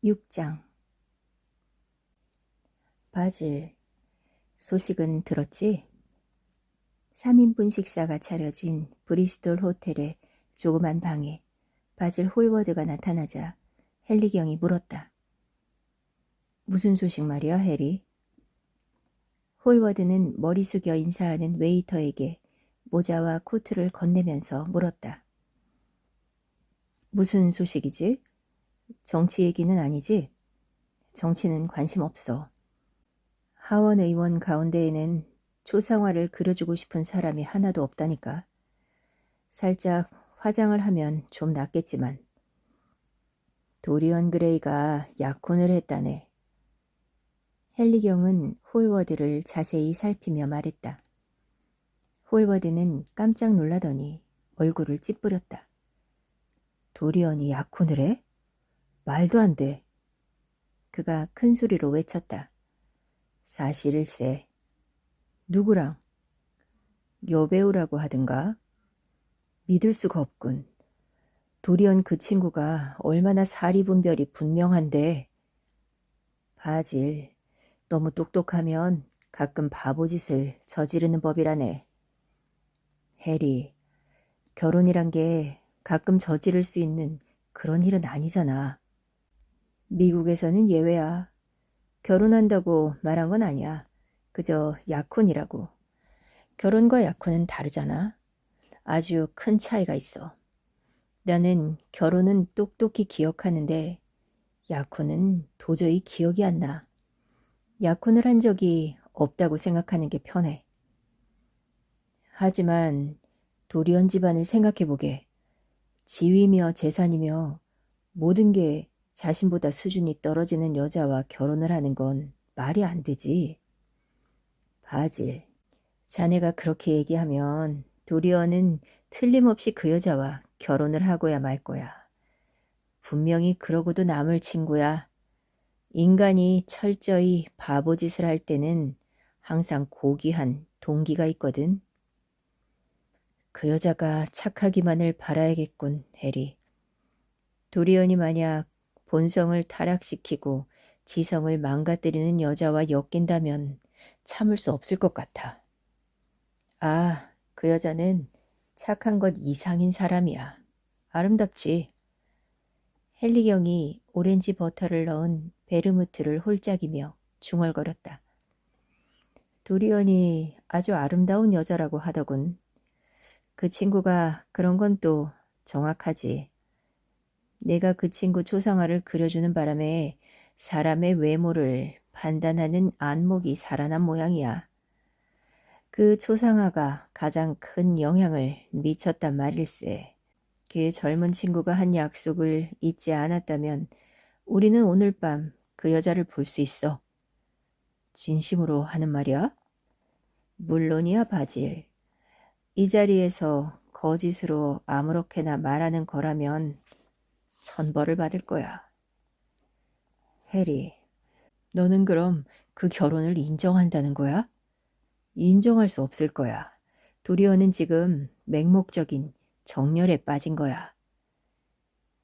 6장. 바질, 소식은 들었지? 3인분 식사가 차려진 브리스톨 호텔의 조그만 방에 바질 홀워드가 나타나자 헨리경이 물었다. 무슨 소식 말이야, 해리? 홀워드는 머리 숙여 인사하는 웨이터에게 모자와 코트를 건네면서 물었다. 무슨 소식이지? 정치 얘기는 아니지? 정치는 관심 없어. 하원 의원 가운데에는 초상화를 그려주고 싶은 사람이 하나도 없다니까. 살짝 화장을 하면 좀 낫겠지만. 도리언 그레이가 약혼을 했다네. 헨리경은 홀워드를 자세히 살피며 말했다. 홀워드는 깜짝 놀라더니 얼굴을 찌푸렸다. 도리언이 약혼을 해? 말도 안 돼. 그가 큰 소리로 외쳤다. 사실일세. 누구랑? 여배우라고 하든가? 믿을 수가 없군. 도리언 그 친구가 얼마나 사리분별이 분명한데. 바질, 너무 똑똑하면 가끔 바보짓을 저지르는 법이라네. 해리, 결혼이란 게 가끔 저지를 수 있는 그런 일은 아니잖아. 미국에서는 예외야. 결혼한다고 말한 건 아니야. 그저 약혼이라고. 결혼과 약혼은 다르잖아. 아주 큰 차이가 있어. 나는 결혼은 똑똑히 기억하는데 약혼은 도저히 기억이 안 나. 약혼을 한 적이 없다고 생각하는 게 편해. 하지만 도리언 집안을 생각해보게. 지위며 재산이며 모든 게 자신보다 수준이 떨어지는 여자와 결혼을 하는 건 말이 안 되지. 바질, 자네가 그렇게 얘기하면 도리언은 틀림없이 그 여자와 결혼을 하고야 말 거야. 분명히 그러고도 남을 친구야. 인간이 철저히 바보짓을 할 때는 항상 고귀한 동기가 있거든. 그 여자가 착하기만을 바라야겠군, 해리. 도리언이 만약 본성을 타락시키고 지성을 망가뜨리는 여자와 엮인다면 참을 수 없을 것 같아. 아, 그 여자는 착한 것 이상인 사람이야. 아름답지. 헨리경이 오렌지 버터를 넣은 베르무트를 홀짝이며 중얼거렸다. 도리언이 아주 아름다운 여자라고 하더군. 그 친구가 그런 건 또 정확하지. 내가 그 친구 초상화를 그려주는 바람에 사람의 외모를 판단하는 안목이 살아난 모양이야. 그 초상화가 가장 큰 영향을 미쳤단 말일세. 그 젊은 친구가 한 약속을 잊지 않았다면 우리는 오늘 밤 그 여자를 볼 수 있어. 진심으로 하는 말이야? 물론이야, 바질. 이 자리에서 거짓으로 아무렇게나 말하는 거라면 천벌을 받을 거야. 해리, 너는 그럼 그 결혼을 인정한다는 거야? 인정할 수 없을 거야. 도리어는 지금 맹목적인 정열에 빠진 거야.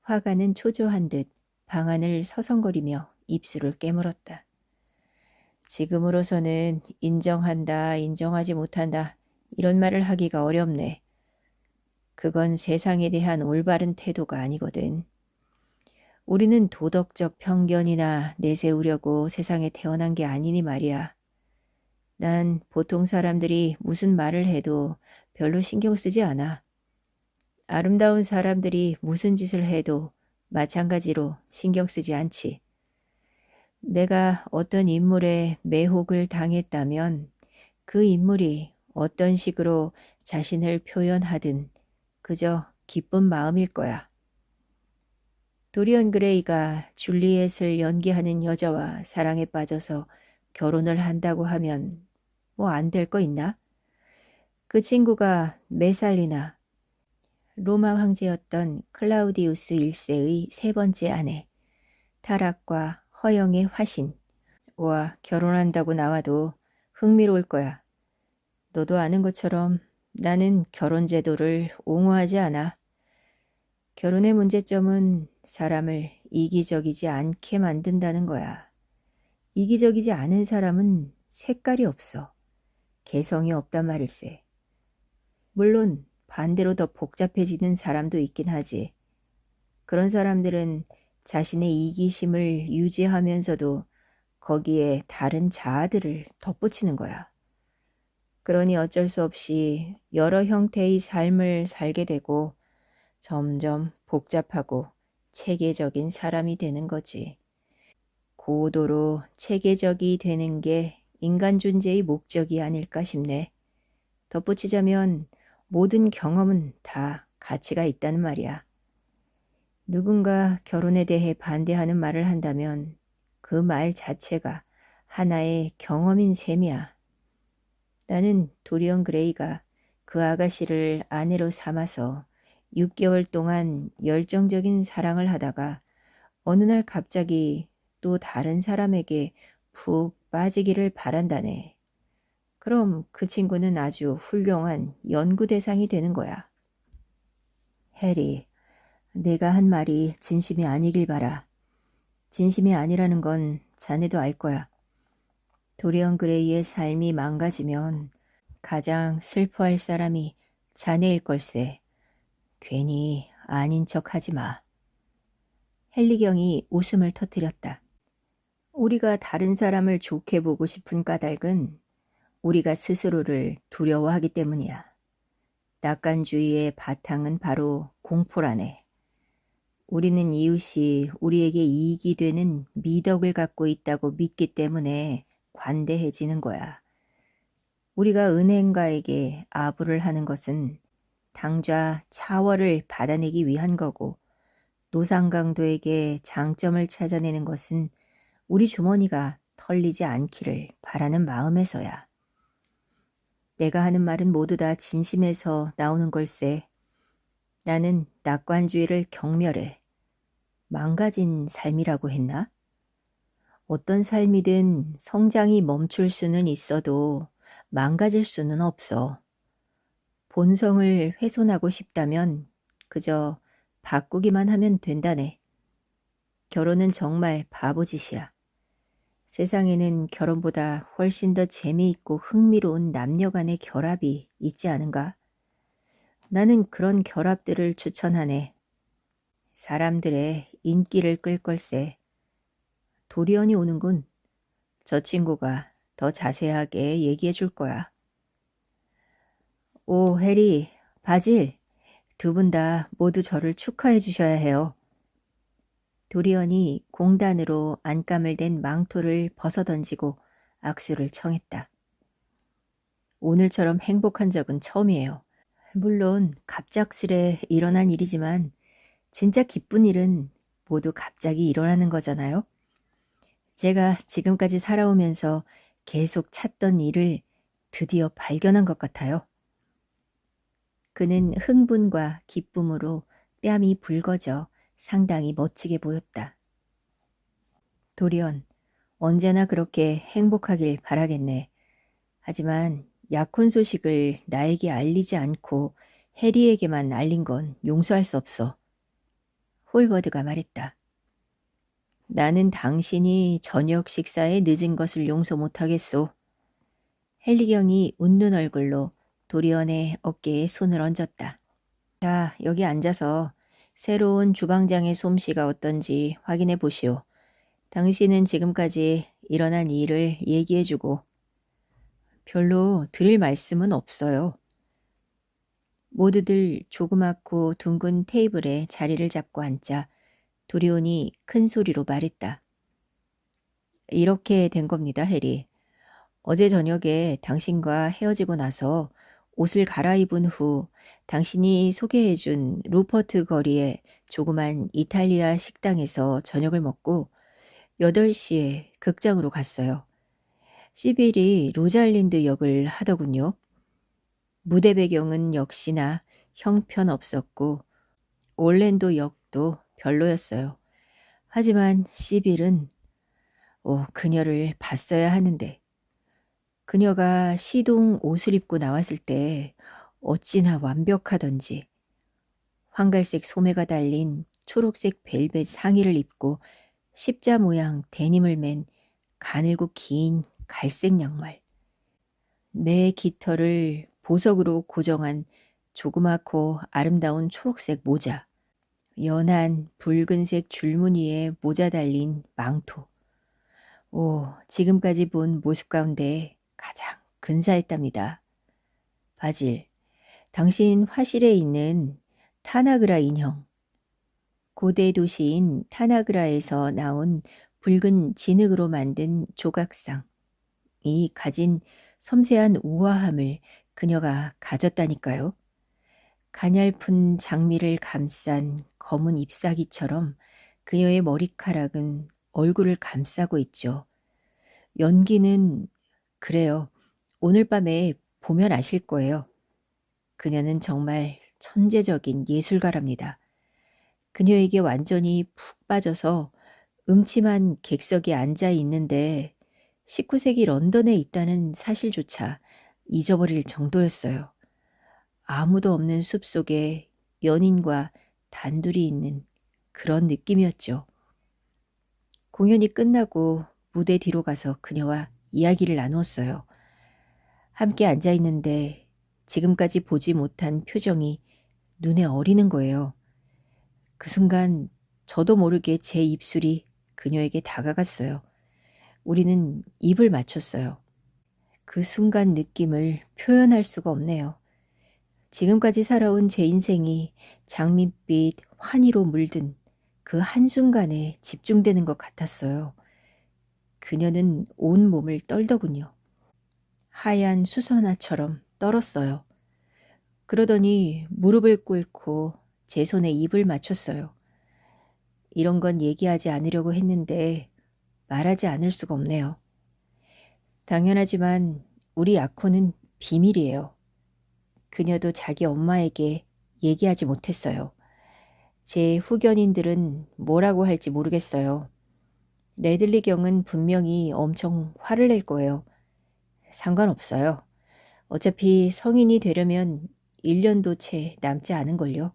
화가는 초조한 듯 방안을 서성거리며 입술을 깨물었다. 지금으로서는 인정한다, 인정하지 못한다 이런 말을 하기가 어렵네. 그건 세상에 대한 올바른 태도가 아니거든. 우리는 도덕적 편견이나 내세우려고 세상에 태어난 게 아니니 말이야. 난 보통 사람들이 무슨 말을 해도 별로 신경 쓰지 않아. 아름다운 사람들이 무슨 짓을 해도 마찬가지로 신경 쓰지 않지. 내가 어떤 인물에 매혹을 당했다면 그 인물이 어떤 식으로 자신을 표현하든 그저 기쁜 마음일 거야. 도리언 그레이가 줄리엣을 연기하는 여자와 사랑에 빠져서 결혼을 한다고 하면 뭐 안 될 거 있나? 그 친구가 몇 살이나 로마 황제였던 클라우디우스 1세의 세 번째 아내, 타락과 허영의 화신와 결혼한다고 나와도 흥미로울 거야. 너도 아는 것처럼 나는 결혼 제도를 옹호하지 않아. 결혼의 문제점은 사람을 이기적이지 않게 만든다는 거야. 이기적이지 않은 사람은 색깔이 없어. 개성이 없단 말일세. 물론 반대로 더 복잡해지는 사람도 있긴 하지. 그런 사람들은 자신의 이기심을 유지하면서도 거기에 다른 자아들을 덧붙이는 거야. 그러니 어쩔 수 없이 여러 형태의 삶을 살게 되고 점점 복잡하고 체계적인 사람이 되는 거지. 고도로 체계적이 되는 게 인간 존재의 목적이 아닐까 싶네. 덧붙이자면 모든 경험은 다 가치가 있다는 말이야. 누군가 결혼에 대해 반대하는 말을 한다면 그 말 자체가 하나의 경험인 셈이야. 나는 도리언 그레이가 그 아가씨를 아내로 삼아서 6개월 동안 열정적인 사랑을 하다가 어느 날 갑자기 또 다른 사람에게 푹 빠지기를 바란다네. 그럼 그 친구는 아주 훌륭한 연구 대상이 되는 거야. 해리, 내가 한 말이 진심이 아니길 바라. 진심이 아니라는 건 자네도 알 거야. 도리언 그레이의 삶이 망가지면 가장 슬퍼할 사람이 자네일 걸세. 괜히 아닌 척 하지 마. 헨리경이 웃음을 터뜨렸다. 우리가 다른 사람을 좋게 보고 싶은 까닭은 우리가 스스로를 두려워하기 때문이야. 낙관주의의 바탕은 바로 공포라네. 우리는 이웃이 우리에게 이익이 되는 미덕을 갖고 있다고 믿기 때문에 관대해지는 거야. 우리가 은행가에게 아부를 하는 것은 당좌 차월을 받아내기 위한 거고, 노상강도에게 장점을 찾아내는 것은 우리 주머니가 털리지 않기를 바라는 마음에서야. 내가 하는 말은 모두 다 진심에서 나오는 걸세. 나는 낙관주의를 경멸해. 망가진 삶이라고 했나? 어떤 삶이든 성장이 멈출 수는 있어도 망가질 수는 없어. 본성을 훼손하고 싶다면 그저 바꾸기만 하면 된다네. 결혼은 정말 바보짓이야. 세상에는 결혼보다 훨씬 더 재미있고 흥미로운 남녀 간의 결합이 있지 않은가? 나는 그런 결합들을 추천하네. 사람들의 인기를 끌 걸세. 도리언이 오는군. 저 친구가 더 자세하게 얘기해 줄 거야. 오, 해리, 바질, 두 분 다 모두 저를 축하해 주셔야 해요. 도리언이 공단으로 안감을 댄 망토를 벗어던지고 악수를 청했다. 오늘처럼 행복한 적은 처음이에요. 물론 갑작스레 일어난 일이지만 진짜 기쁜 일은 모두 갑자기 일어나는 거잖아요. 제가 지금까지 살아오면서 계속 찾던 일을 드디어 발견한 것 같아요. 그는 흥분과 기쁨으로 뺨이 붉어져 상당히 멋지게 보였다. 도리언, 언제나 그렇게 행복하길 바라겠네. 하지만 약혼 소식을 나에게 알리지 않고 해리에게만 알린 건 용서할 수 없어. 홀버드가 말했다. 나는 당신이 저녁 식사에 늦은 것을 용서 못하겠소. 헨리경이 웃는 얼굴로 도리언의 어깨에 손을 얹었다. 자, 여기 앉아서 새로운 주방장의 솜씨가 어떤지 확인해 보시오. 당신은 지금까지 일어난 일을 얘기해주고. 별로 드릴 말씀은 없어요. 모두들 조그맣고 둥근 테이블에 자리를 잡고 앉자 도리온이 큰 소리로 말했다. 이렇게 된 겁니다, 해리. 어제 저녁에 당신과 헤어지고 나서 옷을 갈아입은 후 당신이 소개해준 루퍼트 거리의 조그만 이탈리아 식당에서 저녁을 먹고 8시에 극장으로 갔어요. 시빌이 로잘린드 역을 하더군요. 무대 배경은 역시나 형편없었고 올랜도 역도 별로였어요. 하지만 시빌은 그녀를 봤어야 하는데 그녀가 시동 옷을 입고 나왔을 때 어찌나 완벽하던지 황갈색 소매가 달린 초록색 벨벳 상의를 입고 십자 모양 데님을 맨 가늘고 긴 갈색 양말. 내 깃털을 보석으로 고정한 조그맣고 아름다운 초록색 모자. 연한 붉은색 줄무늬에 모자 달린 망토. 오, 지금까지 본 모습 가운데 가장 근사했답니다. 바질, 당신 화실에 있는 타나그라 인형. 고대 도시인 타나그라에서 나온 붉은 진흙으로 만든 조각상. 이 가진 섬세한 우아함을 그녀가 가졌다니까요. 가냘픈 장미를 감싼 검은 잎사귀처럼 그녀의 머리카락은 얼굴을 감싸고 있죠. 연기는 그래요. 오늘 밤에 보면 아실 거예요. 그녀는 정말 천재적인 예술가랍니다. 그녀에게 완전히 푹 빠져서 음침한 객석에 앉아 있는데 19세기 런던에 있다는 사실조차 잊어버릴 정도였어요. 아무도 없는 숲속에 연인과 단둘이 있는 그런 느낌이었죠. 공연이 끝나고 무대 뒤로 가서 그녀와 이야기를 나누었어요. 함께 앉아 있는데 지금까지 보지 못한 표정이 눈에 어리는 거예요. 그 순간 저도 모르게 제 입술이 그녀에게 다가갔어요. 우리는 입을 맞췄어요. 그 순간 느낌을 표현할 수가 없네요. 지금까지 살아온 제 인생이 장밋빛 환희로 물든 그 한순간에 집중되는 것 같았어요. 그녀는 온 몸을 떨더군요. 하얀 수선화처럼 떨었어요. 그러더니 무릎을 꿇고 제 손에 입을 맞췄어요. 이런 건 얘기하지 않으려고 했는데 말하지 않을 수가 없네요. 당연하지만 우리 아코는 비밀이에요. 그녀도 자기 엄마에게 얘기하지 못했어요. 제 후견인들은 뭐라고 할지 모르겠어요. 레들리 경은 분명히 엄청 화를 낼 거예요. 상관없어요. 어차피 성인이 되려면 1년도 채 남지 않은걸요.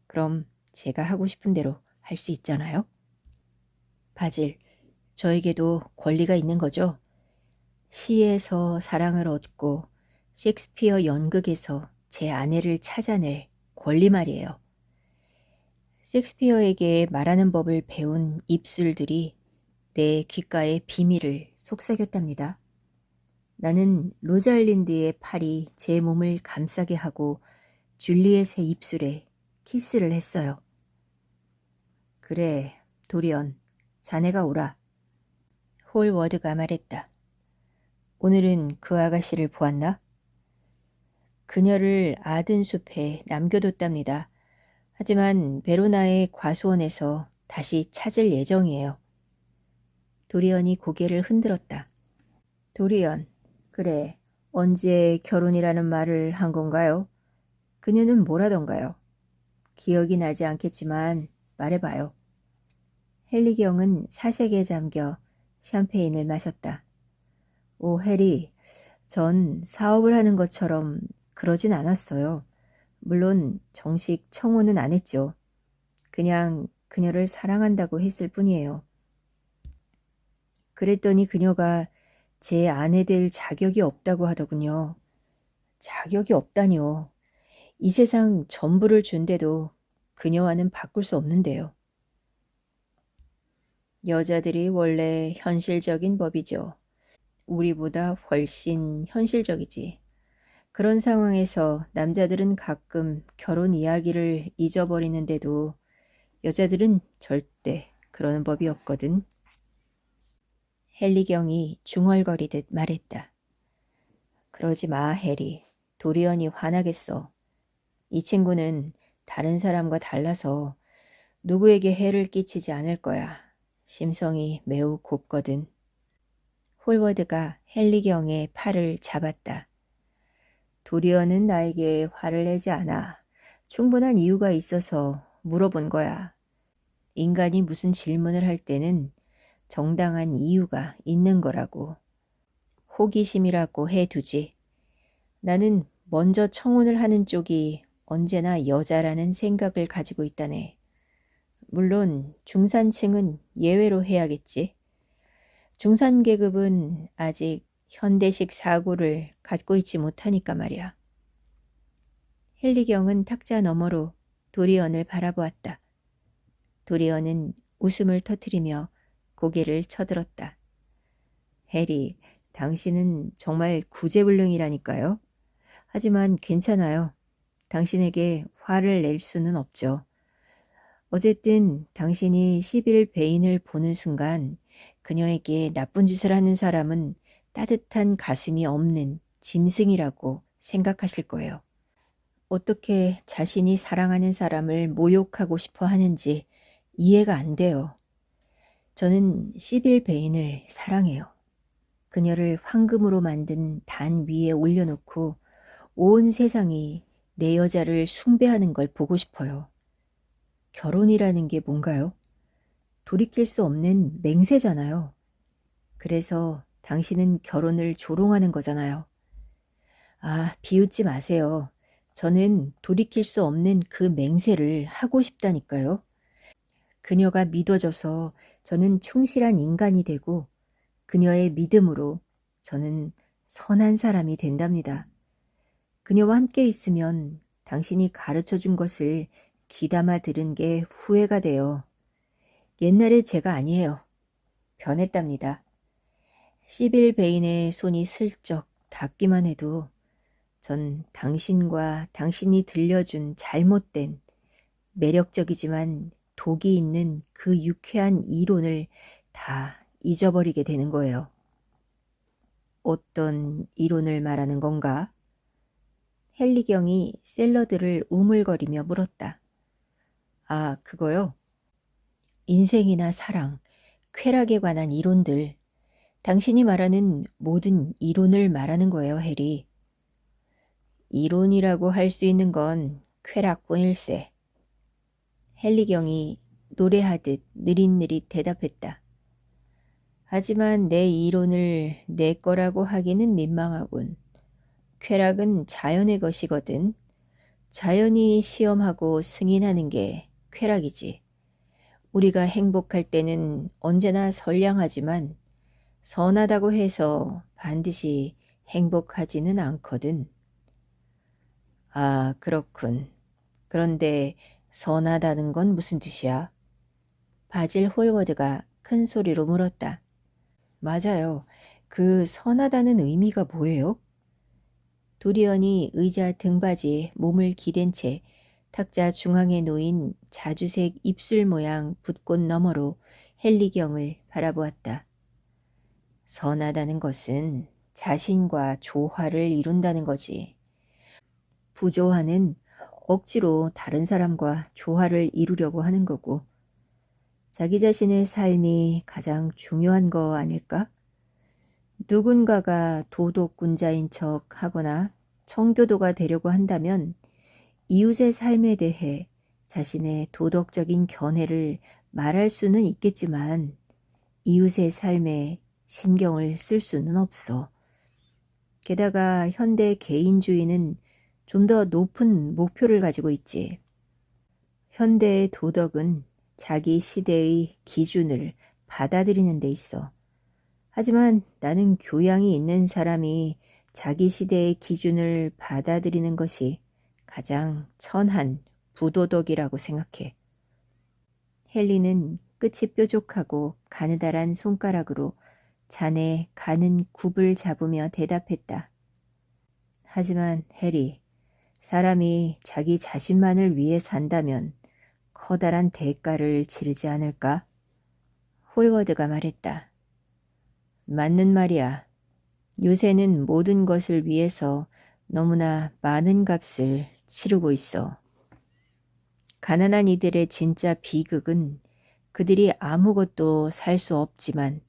그럼 제가 하고 싶은 대로 할 수 있잖아요. 바질, 저에게도 권리가 있는 거죠. 시에서 사랑을 얻고 셰익스피어 연극에서 제 아내를 찾아낼 권리 말이에요. 셰익스피어에게 말하는 법을 배운 입술들이 내 귓가의 비밀을 속삭였답니다. 나는 로잘린드의 팔이 제 몸을 감싸게 하고 줄리엣의 입술에 키스를 했어요. 그래, 도리언, 자네가 오라. 홀워드가 말했다. 오늘은 그 아가씨를 보았나? 그녀를 아든 숲에 남겨뒀답니다. 하지만 베로나의 과수원에서 다시 찾을 예정이에요. 도리언이 고개를 흔들었다. 도리언, 그래, 언제 결혼이라는 말을 한 건가요? 그녀는 뭐라던가요? 기억이 나지 않겠지만 말해봐요. 헨리경은 사색에 잠겨 샴페인을 마셨다. 오, 해리, 전 사업을 하는 것처럼 그러진 않았어요. 물론 정식 청혼은 안 했죠. 그냥 그녀를 사랑한다고 했을 뿐이에요. 그랬더니 그녀가 제 아내 될 자격이 없다고 하더군요. 자격이 없다니요. 이 세상 전부를 준대도 그녀와는 바꿀 수 없는데요. 여자들이 원래 현실적인 법이죠. 우리보다 훨씬 현실적이지. 그런 상황에서 남자들은 가끔 결혼 이야기를 잊어버리는데도 여자들은 절대 그러는 법이 없거든. 헨리경이 중얼거리듯 말했다. 그러지 마, 해리. 도리언이 화나겠어. 이 친구는 다른 사람과 달라서 누구에게 해를 끼치지 않을 거야. 심성이 매우 곱거든. 홀워드가 헨리경의 팔을 잡았다. 도리언은 나에게 화를 내지 않아. 충분한 이유가 있어서 물어본 거야. 인간이 무슨 질문을 할 때는 정당한 이유가 있는 거라고. 호기심이라고 해두지. 나는 먼저 청혼을 하는 쪽이 언제나 여자라는 생각을 가지고 있다네. 물론 중산층은 예외로 해야겠지. 중산계급은 아직 현대식 사고를 갖고 있지 못하니까 말이야. 헨리경은 탁자 너머로 도리언을 바라보았다. 도리언은 웃음을 터뜨리며 고개를 쳐들었다. 해리, 당신은 정말 구제불능이라니까요. 하지만 괜찮아요. 당신에게 화를 낼 수는 없죠. 어쨌든 당신이 시빌 베인을 보는 순간 그녀에게 나쁜 짓을 하는 사람은 따뜻한 가슴이 없는 짐승이라고 생각하실 거예요. 어떻게 자신이 사랑하는 사람을 모욕하고 싶어 하는지 이해가 안 돼요. 저는 시빌 베인을 사랑해요. 그녀를 황금으로 만든 단 위에 올려놓고 온 세상이 내 여자를 숭배하는 걸 보고 싶어요. 결혼이라는 게 뭔가요? 돌이킬 수 없는 맹세잖아요. 그래서 당신은 결혼을 조롱하는 거잖아요. 아, 비웃지 마세요. 저는 돌이킬 수 없는 그 맹세를 하고 싶다니까요. 그녀가 믿어져서 저는 충실한 인간이 되고 그녀의 믿음으로 저는 선한 사람이 된답니다. 그녀와 함께 있으면 당신이 가르쳐 준 것을 귀담아 들은 게 후회가 돼요. 옛날의 제가 아니에요. 변했답니다. 시빌 베인의 손이 슬쩍 닿기만 해도 전 당신과 당신이 들려준 잘못된 매력적이지만 독이 있는 그 유쾌한 이론을 다 잊어버리게 되는 거예요. 어떤 이론을 말하는 건가? 헨리경이 샐러드를 우물거리며 물었다. 아, 그거요? 인생이나 사랑, 쾌락에 관한 이론들. 당신이 말하는 모든 이론을 말하는 거예요, 해리. 이론이라고 할 수 있는 건 쾌락뿐일세. 헨리경이 노래하듯 느릿느릿 대답했다. 하지만 내 이론을 내 거라고 하기는 민망하군. 쾌락은 자연의 것이거든. 자연이 시험하고 승인하는 게 쾌락이지. 우리가 행복할 때는 언제나 선량하지만 선하다고 해서 반드시 행복하지는 않거든. 아, 그렇군. 그런데 선하다는 건 무슨 뜻이야? 바질 홀워드가 큰 소리로 물었다. 맞아요. 그 선하다는 의미가 뭐예요? 도리언이 의자 등받이에 몸을 기댄 채 탁자 중앙에 놓인 자주색 입술 모양 붓꽃 너머로 헨리경을 바라보았다. 선하다는 것은 자신과 조화를 이룬다는 거지. 부조화는 억지로 다른 사람과 조화를 이루려고 하는 거고, 자기 자신의 삶이 가장 중요한 거 아닐까? 누군가가 도덕군자인 척 하거나 청교도가 되려고 한다면 이웃의 삶에 대해 자신의 도덕적인 견해를 말할 수는 있겠지만 이웃의 삶에 신경을 쓸 수는 없어. 게다가 현대 개인주의는 좀 더 높은 목표를 가지고 있지. 현대의 도덕은 자기 시대의 기준을 받아들이는 데 있어. 하지만 나는 교양이 있는 사람이 자기 시대의 기준을 받아들이는 것이 가장 천한 부도덕이라고 생각해. 헨리는 끝이 뾰족하고 가느다란 손가락으로 잔에 가는 굽을 잡으며 대답했다. 하지만 해리, 사람이 자기 자신만을 위해 산다면 커다란 대가를 치르지 않을까? 홀워드가 말했다. 맞는 말이야. 요새는 모든 것을 위해서 너무나 많은 값을 치르고 있어. 가난한 이들의 진짜 비극은 그들이 아무것도 살 수 없지만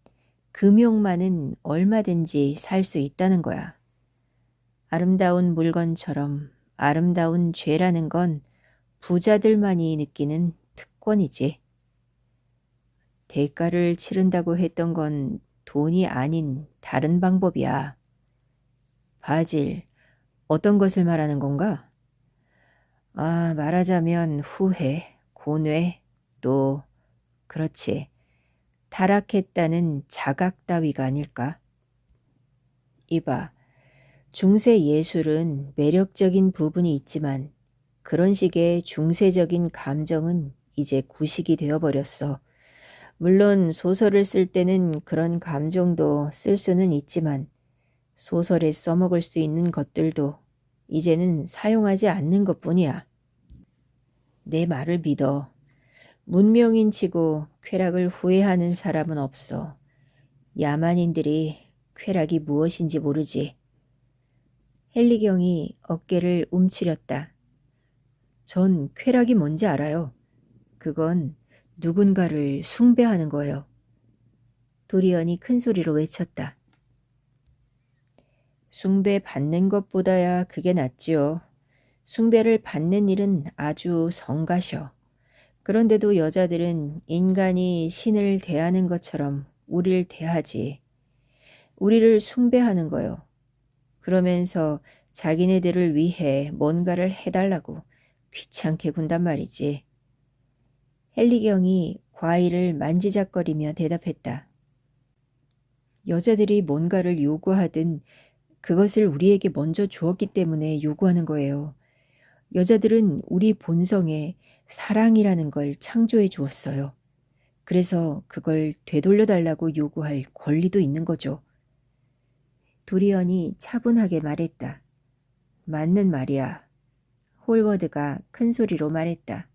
금욕만은 얼마든지 살 수 있다는 거야. 아름다운 물건처럼 아름다운 죄라는 건 부자들만이 느끼는 특권이지. 대가를 치른다고 했던 건 돈이 아닌 다른 방법이야. 바질, 어떤 것을 말하는 건가? 아, 말하자면 후회, 고뇌, 또 그렇지. 타락했다는 자각 따위가 아닐까? 이봐. 중세 예술은 매력적인 부분이 있지만 그런 식의 중세적인 감정은 이제 구식이 되어버렸어. 물론 소설을 쓸 때는 그런 감정도 쓸 수는 있지만 소설에 써먹을 수 있는 것들도 이제는 사용하지 않는 것뿐이야. 내 말을 믿어. 문명인 치고 쾌락을 후회하는 사람은 없어. 야만인들이 쾌락이 무엇인지 모르지. 헨리경이 어깨를 움츠렸다. 전 쾌락이 뭔지 알아요. 그건 누군가를 숭배하는 거예요. 도리언이 큰 소리로 외쳤다. 숭배받는 것보다야 그게 낫지요. 숭배를 받는 일은 아주 성가셔. 그런데도 여자들은 인간이 신을 대하는 것처럼 우리를 대하지. 우리를 숭배하는 거요. 그러면서 자기네들을 위해 뭔가를 해달라고 귀찮게 군단 말이지. 헨리경이 과일을 만지작거리며 대답했다. 여자들이 뭔가를 요구하든 그것을 우리에게 먼저 주었기 때문에 요구하는 거예요. 여자들은 우리 본성에 사랑이라는 걸 창조해 주었어요. 그래서 그걸 되돌려달라고 요구할 권리도 있는 거죠. 도리언이 차분하게 말했다. 맞는 말이야. 홀워드가 큰 소리로 말했다.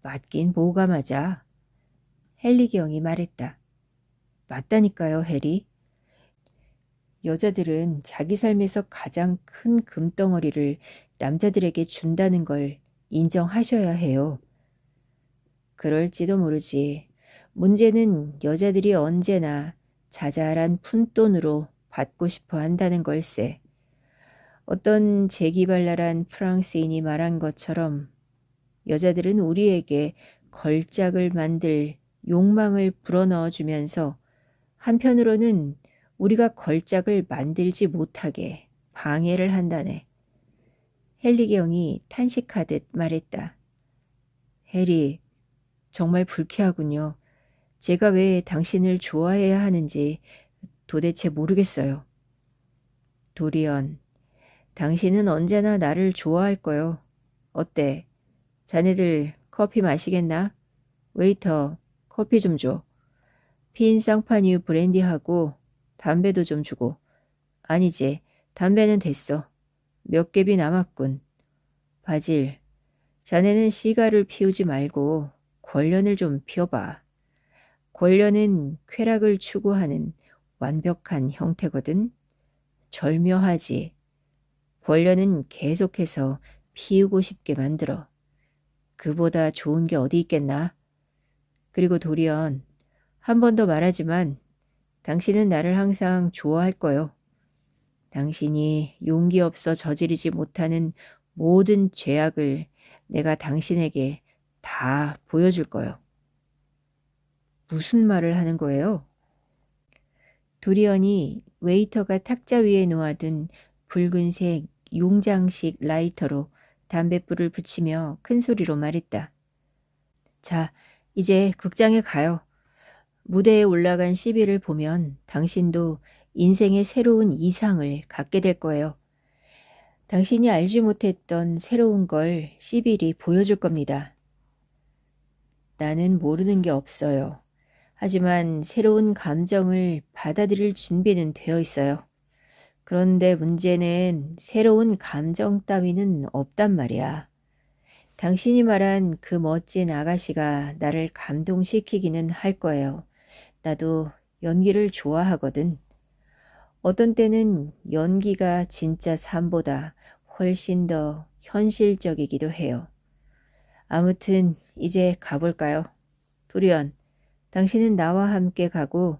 맞긴 뭐가 맞아. 헨리경이 말했다. 맞다니까요, 해리. 여자들은 자기 삶에서 가장 큰 금덩어리를 남자들에게 준다는 걸 인정하셔야 해요. 그럴지도 모르지. 문제는 여자들이 언제나 자잘한 푼돈으로 받고 싶어 한다는 걸세. 어떤 재기발랄한 프랑스인이 말한 것처럼 여자들은 우리에게 걸작을 만들 욕망을 불어넣어 주면서 한편으로는 우리가 걸작을 만들지 못하게 방해를 한다네. 헨리경이 탄식하듯 말했다. 해리, 정말 불쾌하군요. 제가 왜 당신을 좋아해야 하는지 도대체 모르겠어요. 도리언, 당신은 언제나 나를 좋아할 거요. 어때? 자네들 커피 마시겠나? 웨이터, 커피 좀 줘. 핀 쌍파뉴 브랜디하고 담배도 좀 주고. 아니지, 담배는 됐어. 몇 갭이 남았군. 바질, 자네는 시가를 피우지 말고 권련을 좀 피워봐. 권련은 쾌락을 추구하는 완벽한 형태거든. 절묘하지. 권련은 계속해서 피우고 싶게 만들어. 그보다 좋은 게 어디 있겠나? 그리고 도리언, 한 번 더 말하지만 당신은 나를 항상 좋아할 거요. 당신이 용기 없어 저지르지 못하는 모든 죄악을 내가 당신에게 다 보여줄 거요. 무슨 말을 하는 거예요? 도리언이 웨이터가 탁자 위에 놓아둔 붉은색 용장식 라이터로 담뱃불을 붙이며 큰 소리로 말했다. 자, 이제 극장에 가요. 무대에 올라간 시비를 보면 당신도 인생의 새로운 이상을 갖게 될 거예요. 당신이 알지 못했던 새로운 걸 시빌이 보여줄 겁니다. 나는 모르는 게 없어요. 하지만 새로운 감정을 받아들일 준비는 되어 있어요. 그런데 문제는 새로운 감정 따위는 없단 말이야. 당신이 말한 그 멋진 아가씨가 나를 감동시키기는 할 거예요. 나도 연기를 좋아하거든. 어떤 때는 연기가 진짜 삶보다 훨씬 더 현실적이기도 해요. 아무튼 이제 가볼까요? 도리언, 당신은 나와 함께 가고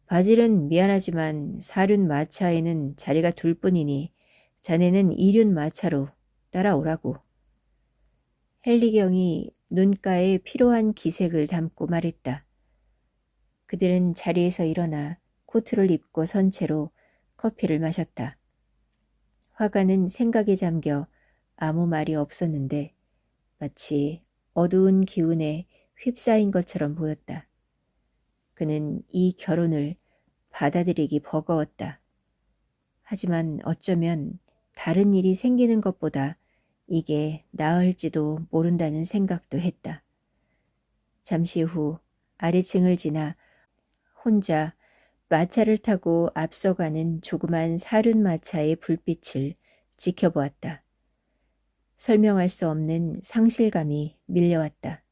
바질은 미안하지만 사륜 마차에는 자리가 둘 뿐이니 자네는 이륜 마차로 따라오라고. 헨리경이 눈가에 피로한 기색을 담고 말했다. 그들은 자리에서 일어나 코트를 입고 선 채로 커피를 마셨다. 화가는 생각에 잠겨 아무 말이 없었는데 마치 어두운 기운에 휩싸인 것처럼 보였다. 그는 이 결혼을 받아들이기 버거웠다. 하지만 어쩌면 다른 일이 생기는 것보다 이게 나을지도 모른다는 생각도 했다. 잠시 후 아래층을 지나 혼자 마차를 타고 앞서가는 조그만 사륜마차의 불빛을 지켜보았다. 설명할 수 없는 상실감이 밀려왔다.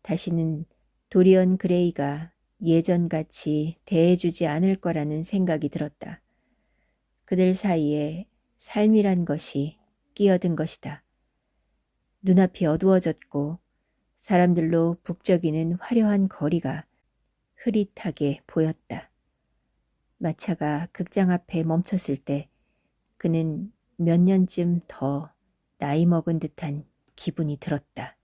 다시는 도리언 그레이가 예전같이 대해주지 않을 거라는 생각이 들었다. 그들 사이에 삶이란 것이 끼어든 것이다. 눈앞이 어두워졌고 사람들로 북적이는 화려한 거리가 흐릿하게 보였다. 마차가 극장 앞에 멈췄을 때 그는 몇 년쯤 더 나이 먹은 듯한 기분이 들었다.